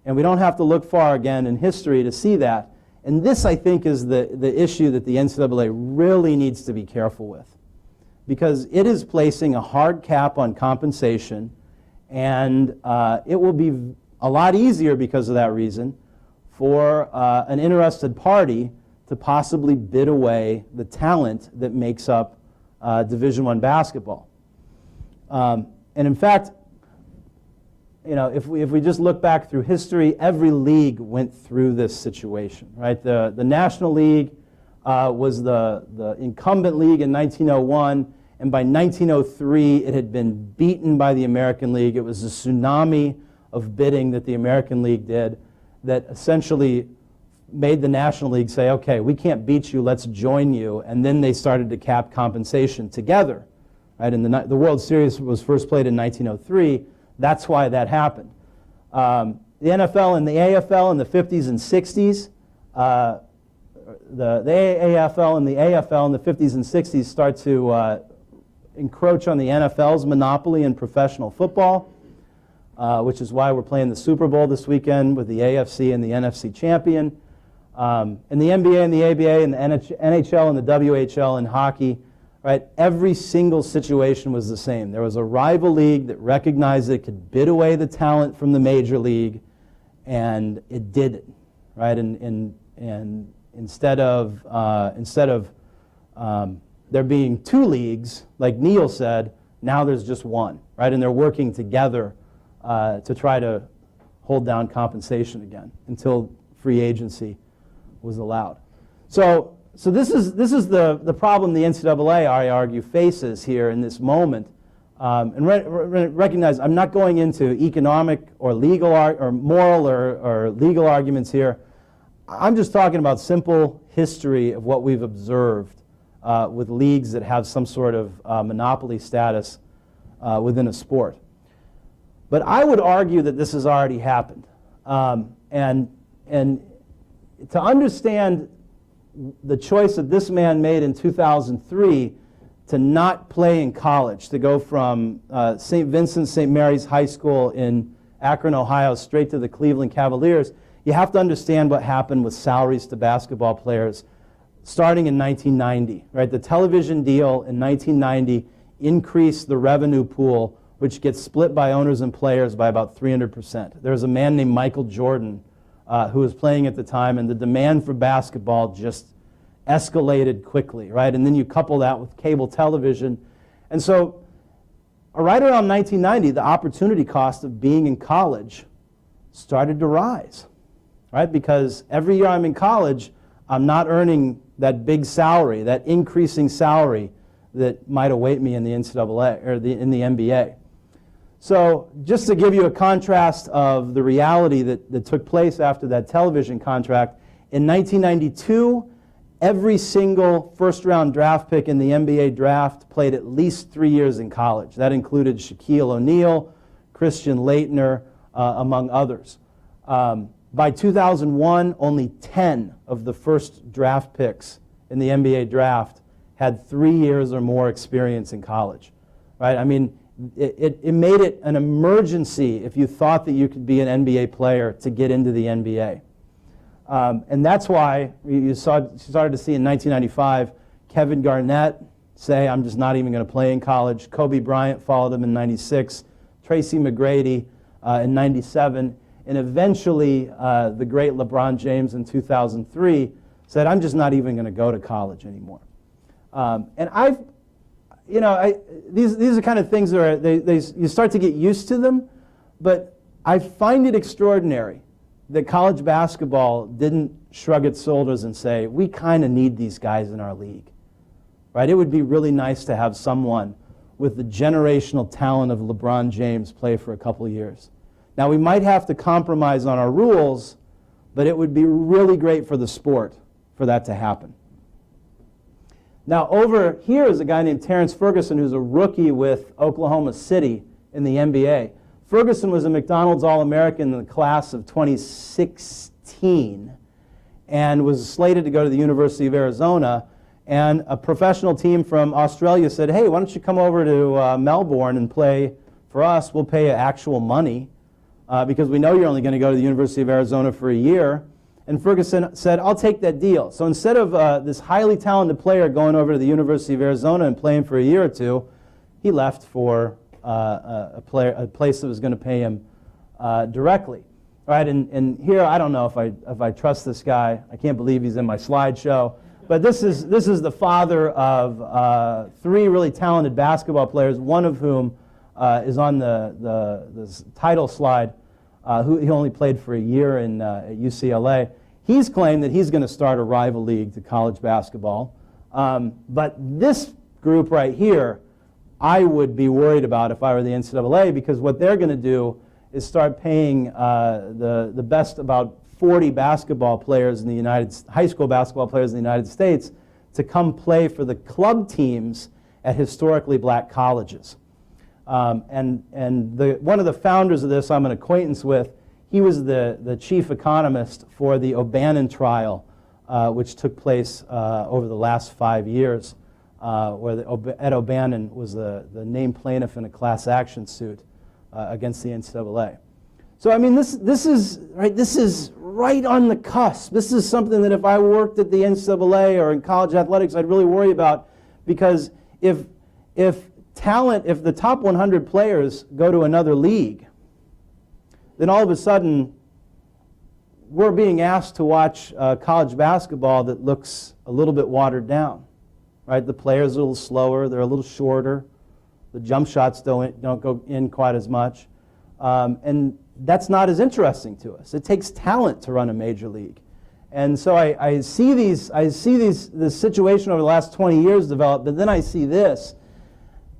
B: And we don't have to look far again in history to see that. And this, I think, is the issue that the NCAA really needs to be careful with, because it is placing a hard cap on compensation, and it will be a lot easier because of that reason for an interested party to possibly bid away the talent that makes up Division I basketball. And in fact, if we just look back through history, every league went through this situation, right? The National League was the incumbent league in 1901, and by 1903 it had been beaten by the American League. It was a tsunami of bidding that the American League did that essentially made the National League say, okay, we can't beat you, let's join you, and then they started to cap compensation together, right? And the World Series was first played in 1903. That's why that happened. The NFL and the AFL in the 50s and 60s, the AAFL and the AFL in the 50s and 60s start to encroach on the NFL's monopoly in professional football, which is why we're playing the Super Bowl this weekend with the AFC and the NFC champion. And the NBA and the ABA and the NHL and the WHL in hockey, right? Every single situation was the same. There was a rival league that recognized it could bid away the talent from the major league, and it did it, right? And instead of there being two leagues, like Neal said, now there's just one, right? And they're working together to try to hold down compensation again until free agency was allowed. So this is the problem the NCAA, I argue, faces here in this moment. And recognize I'm not going into economic or legal or moral or legal arguments here. I'm just talking about simple history of what we've observed with leagues that have some sort of monopoly status within a sport. But I would argue that this has already happened. And to understand the choice that this man made in 2003 to not play in college, to go from St. Vincent St. Mary's High School in Akron, Ohio, straight to the Cleveland Cavaliers, you have to understand what happened with salaries to basketball players starting in 1990. Right? The television deal in 1990 increased the revenue pool, which gets split by owners and players by about 300%. There was a man named Michael Jordan who was playing at the time, and the demand for basketball just escalated quickly, right? And then you couple that with cable television. And so right around 1990, the opportunity cost of being in college started to rise, right? Because every year I'm in college, I'm not earning that big salary, that increasing salary that might await me in the NCAA or in the NBA. So just to give you a contrast of the reality that took place after that television contract, in 1992, every single first-round draft pick in the NBA draft played at least 3 years in college. That included Shaquille O'Neal, Christian Laettner, among others. By 2001, only 10 of the first draft picks in the NBA draft had 3 years or more experience in college. Right? I mean, it made it an emergency if you thought that you could be an NBA player to get into the NBA. And that's why you started to see in 1995 Kevin Garnett say, I'm just not even going to play in college. Kobe Bryant followed him in 96, Tracy McGrady in 97, and eventually the great LeBron James in 2003 said, I'm just not even going to go to college anymore. And these are kind of things that you start to get used to them, but I find it extraordinary that college basketball didn't shrug its shoulders and say, we kind of need these guys in our league. Right? It would be really nice to have someone with the generational talent of LeBron James play for a couple of years. Now, we might have to compromise on our rules, but it would be really great for the sport for that to happen. Now, over here is a guy named Terrence Ferguson, who's a rookie with Oklahoma City in the NBA. Ferguson was a McDonald's All-American in the class of 2016 and was slated to go to the University of Arizona. And a professional team from Australia said, hey, why don't you come over to Melbourne and play for us? We'll pay you actual money because we know you're only going to go to the University of Arizona for a year. And Ferguson said, I'll take that deal. So instead of this highly talented player going over to the University of Arizona and playing for a year or two, he left for a place that was going to pay him directly. All right, and here, I don't know if I trust this guy. I can't believe he's in my slideshow. But this is the father of 3 really talented basketball players, one of whom is on the title slide. He only played for a year at UCLA. He's claimed that he's going to start a rival league to college basketball. But this group right here, I would be worried about if I were the NCAA, because what they're going to do is start paying the best about 40 basketball players in the high school basketball players in the United States to come play for the club teams at historically black colleges. One of the founders of this I'm an acquaintance with. He was the chief economist for the OBannon trial, which took place over the last 5 years, where Ed O'Bannon was the named plaintiff in a class action suit against the NCAA. So I mean, this is right on the cusp. This is something that if I worked at the NCAA or in college athletics, I'd really worry about, because if the top 100 players go to another league, then all of a sudden we're being asked to watch college basketball that looks a little bit watered down. Right? The players are a little slower, they're a little shorter, the jump shots don't go in quite as much, and that's not as interesting to us. It takes talent to run a major league, And so I see this situation over the last 20 years develop, but then I see this,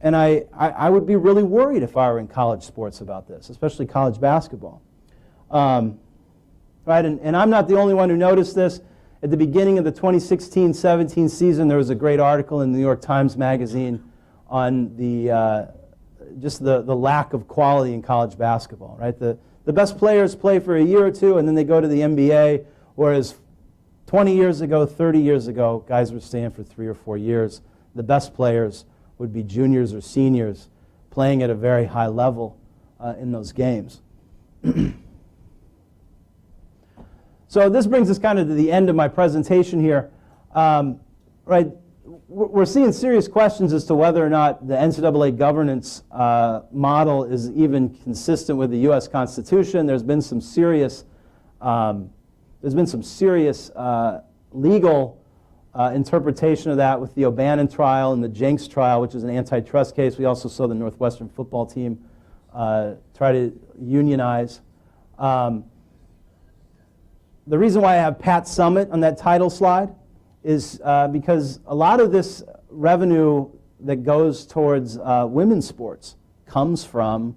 B: and I would be really worried if I were in college sports about this, especially college basketball. Right, and I'm not the only one who noticed this. At the beginning of the 2016-17 season, there was a great article in the New York Times Magazine on just the lack of quality in college basketball. Right, the best players play for a year or two, and then they go to the NBA, whereas 20 years ago, 30 years ago, guys were staying for 3 or 4 years. The best players would be juniors or seniors playing at a very high level in those games. So this brings us kind of to the end of my presentation here. Right, we're seeing serious questions as to whether or not the NCAA governance model is even consistent with the U.S. Constitution. There's been some serious legal interpretation of that with the OBannon trial and the Jenks trial, which is an antitrust case. We also saw the Northwestern football team try to unionize. The reason why I have Pat Summitt on that title slide is because a lot of this revenue that goes towards women's sports comes from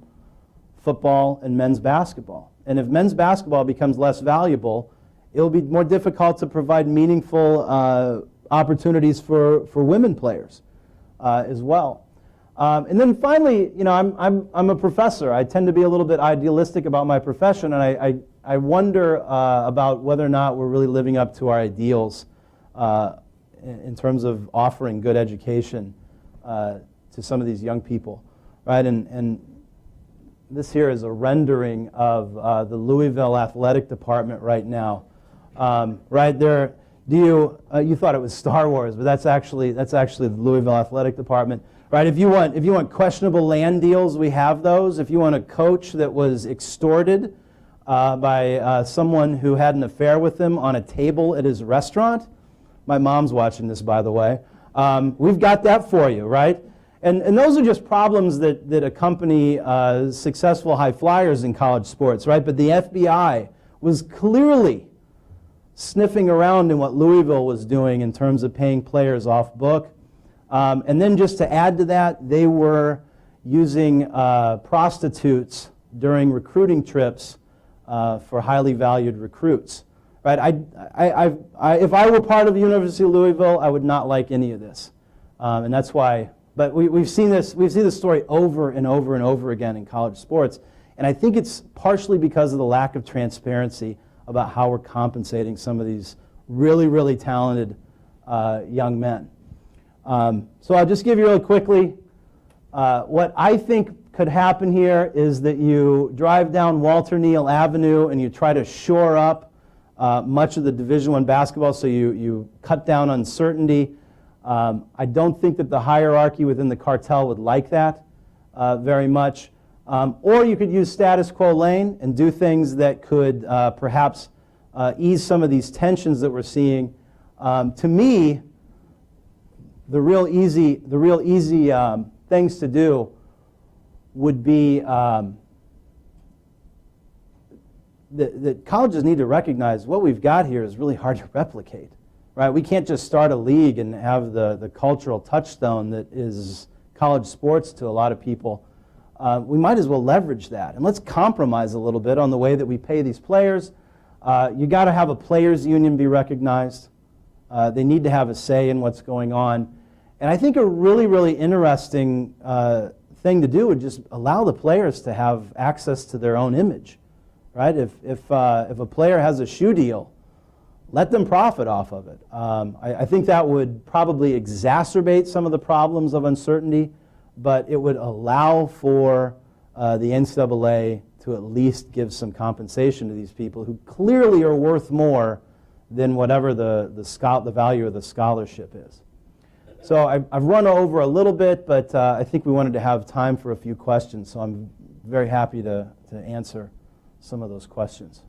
B: football and men's basketball. And if men's basketball becomes less valuable, it'll be more difficult to provide meaningful opportunities for women players as well. And then finally, you know, I'm a professor. I tend to be a little bit idealistic about my profession, and I wonder about whether or not we're really living up to our ideals in terms of offering good education to some of these young people, right? And this here is a rendering of the Louisville athletic department right now. Right there, you thought it was Star Wars, but that's actually the Louisville athletic department. Right, if you want questionable land deals, we have those. If you want a coach that was extorted by someone who had an affair with him on a table at his restaurant, my mom's watching this, by the way, we've got that for you, right? And those are just problems that accompany successful high flyers in college sports, right? But the FBI was clearly sniffing around in what Louisville was doing in terms of paying players off book. And then just to add to that, they were using prostitutes during recruiting trips for highly valued recruits. Right? If I were part of the University of Louisville, I would not like any of this, and that's why. But we've seen this story over and over and over again in college sports, and I think it's partially because of the lack of transparency about how we're compensating some of these really, really talented young men. So I'll just give you really quickly what I think could happen here is that you drive down Walter Neal Avenue and you try to shore up much of the Division I basketball, so you cut down uncertainty. I don't think that the hierarchy within the cartel would like that very much. Or you could use status quo lane and do things that could perhaps ease some of these tensions that we're seeing. To me, the real easy things to do would be that colleges need to recognize what we've got here is really hard to replicate, right? We can't just start a league and have the cultural touchstone that is college sports to a lot of people. We might as well leverage that, and let's compromise a little bit on the way that we pay these players. You got to have a players' union be recognized. They need to have a say in what's going on. And I think a really, really interesting thing to do would just allow the players to have access to their own image, right? If a player has a shoe deal, let them profit off of it. I think that would probably exacerbate some of the problems of uncertainty, but it would allow for the NCAA to at least give some compensation to these people who clearly are worth more than whatever the value of the scholarship is. So I've run over a little bit, but I think we wanted to have time for a few questions, so I'm very happy to answer some of those questions.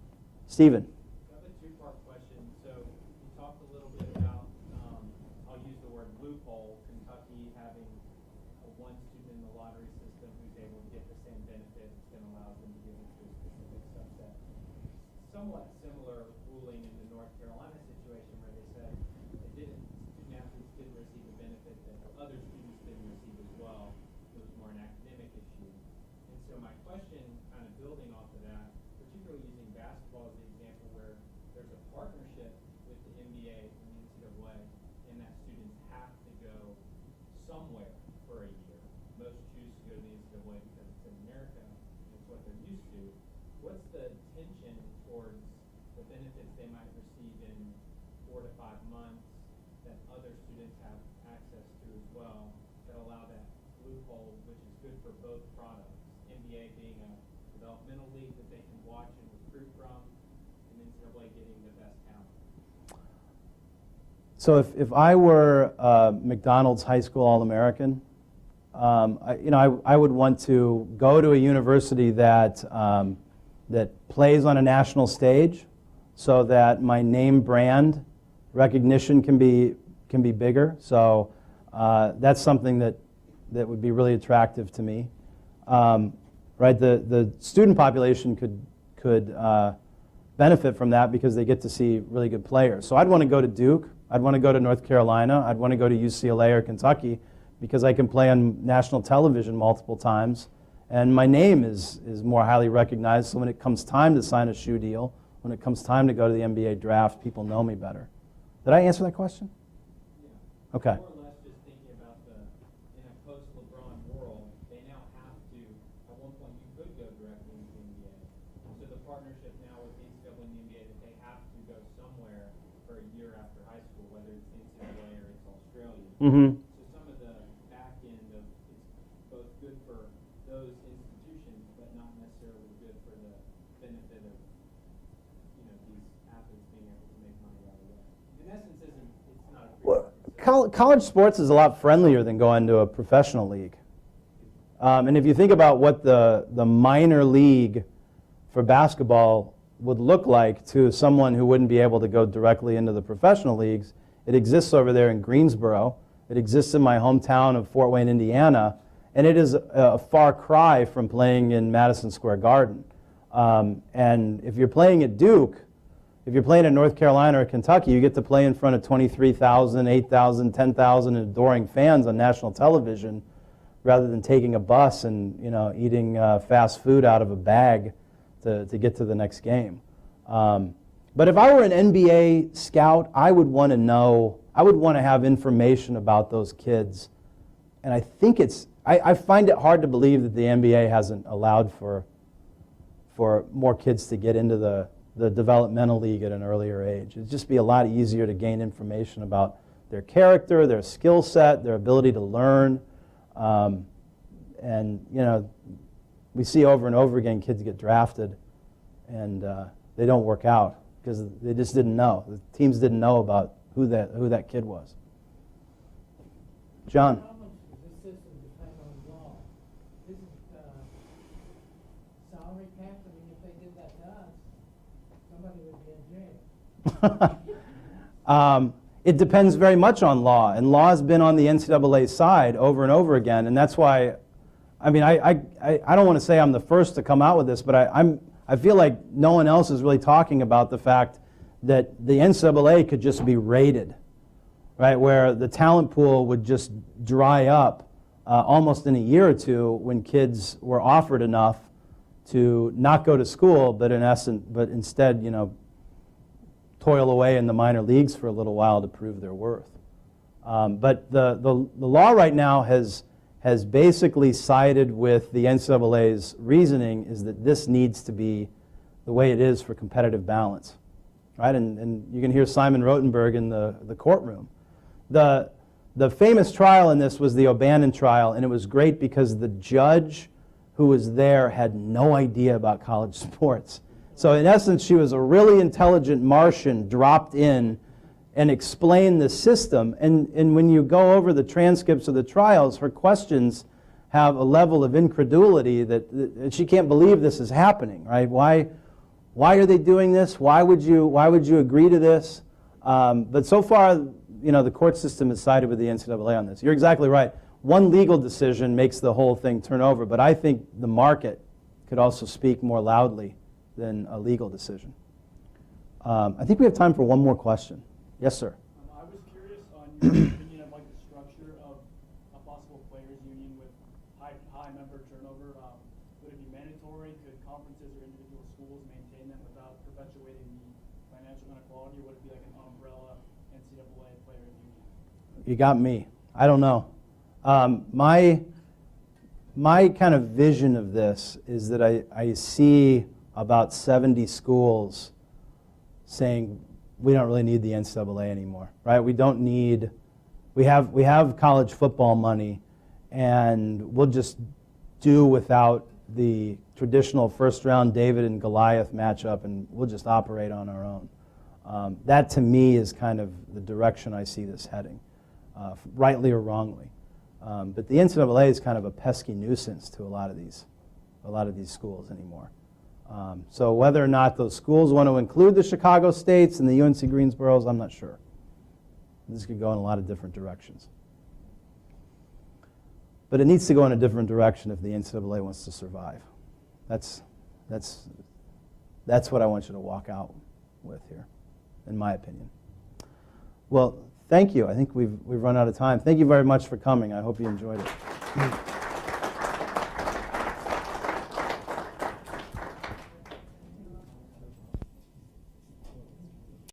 B: Stephen.
C: I have a two-part question. So you talked a little bit about, I'll use the word loophole, Kentucky having one student in the lottery system who's able to get the same benefits and allows them to give it to a specific subset. Somewhat similar ruling in the North Carolina developmental league that they can watch and recruit from, and NCAA getting the best talent?
B: So if I were McDonald's high school All-American, I would want to go to a university that that plays on a national stage, so that my name brand recognition can be bigger. So that's something that would be really attractive to me. Right, the student population could benefit from that because they get to see really good players. So I'd want to go to Duke. I'd want to go to North Carolina. I'd want to go to UCLA or Kentucky because I can play on national television multiple times, and my name is more highly recognized. So when it comes time to sign a shoe deal, when it comes time to go to the NBA draft, people know me better. Did I answer that question?
C: Yeah.
B: Okay.
C: More or less just thinking about in a post-LeBron world, they now have to, at one point you could go directly into the NBA. So the partnership now with the NCAA and the NBA, that they have to go somewhere for a year after high school, whether it's NCAA or it's Australia.
B: Mm-hmm.
C: So some of the back end of it's both good for those institutions, but not necessarily good for the benefit of these athletes being able to make money right away. In essence, it's not a free
B: Well,
C: market.
B: college sports is a lot friendlier than going to a professional league. And if you think about what the minor league for basketball would look like to someone who wouldn't be able to go directly into the professional leagues, it exists over there in Greensboro. It exists in my hometown of Fort Wayne, Indiana, and it is a far cry from playing in Madison Square Garden. And if you're playing at Duke, if you're playing in North Carolina or Kentucky, you get to play in front of 23,000, 8,000, 10,000 adoring fans on national television, rather than taking a bus and eating fast food out of a bag to get to the next game. But if I were an NBA scout, I would want to know. I would want to have information about those kids, and I think I find it hard to believe that the NBA hasn't allowed for more kids to get into the developmental league at an earlier age. It'd just be a lot easier to gain information about their character, their skill set, their ability to learn. And we see over and over again kids get drafted and they don't work out because they just didn't know. The teams didn't know about who that kid was. John.
D: How much does this system depend on law? Isn't salary cap? I mean, if they did that to us, somebody would be in jail.
B: It depends very much on law, and law has been on the NCAA side over and over again, and that's why, I mean, I don't want to say I'm the first to come out with this, but I feel like no one else is really talking about the fact that the NCAA could just be raided, right, where the talent pool would just dry up almost in a year or two when kids were offered enough to not go to school, but instead, toil away in the minor leagues for a little while to prove their worth. But the law right now has basically sided with the NCAA's reasoning is that this needs to be the way it is for competitive balance, right? And you can hear Simon Rotenberg in the courtroom. The famous trial in this was the OBannon trial, and it was great because the judge who was there had no idea about college sports. So in essence, she was a really intelligent Martian dropped in and explained the system. And when you go over the transcripts of the trials, her questions have a level of incredulity that she can't believe this is happening, right? Why are they doing this? Why would you agree to this? But so far, the court system has sided with the NCAA on this. You're exactly right. One legal decision makes the whole thing turn over, but I think the market could also speak more loudly than a legal decision. I think we have time for one more question. Yes, sir.
E: I was curious on your opinion of the structure of a possible players union with high member turnover. Would it be mandatory? Could conferences or individual schools maintain them without perpetuating the financial inequality? Or would it be like an umbrella NCAA players union?
B: You got me. I don't know. My kind of vision of this is that I see about 70 schools saying we don't really need the NCAA anymore, right? We have college football money, and we'll just do without the traditional first-round David and Goliath matchup, and we'll just operate on our own. That, to me, is kind of the direction I see this heading, rightly or wrongly. But the NCAA is kind of a pesky nuisance to a lot of these schools anymore. So whether or not those schools want to include the Chicago States and the UNC Greensboros, I'm not sure. This could go in a lot of different directions. But it needs to go in a different direction if the NCAA wants to survive. That's what I want you to walk out with here, in my opinion. Well, thank you. I think we've run out of time. Thank you very much for coming. I hope you enjoyed it.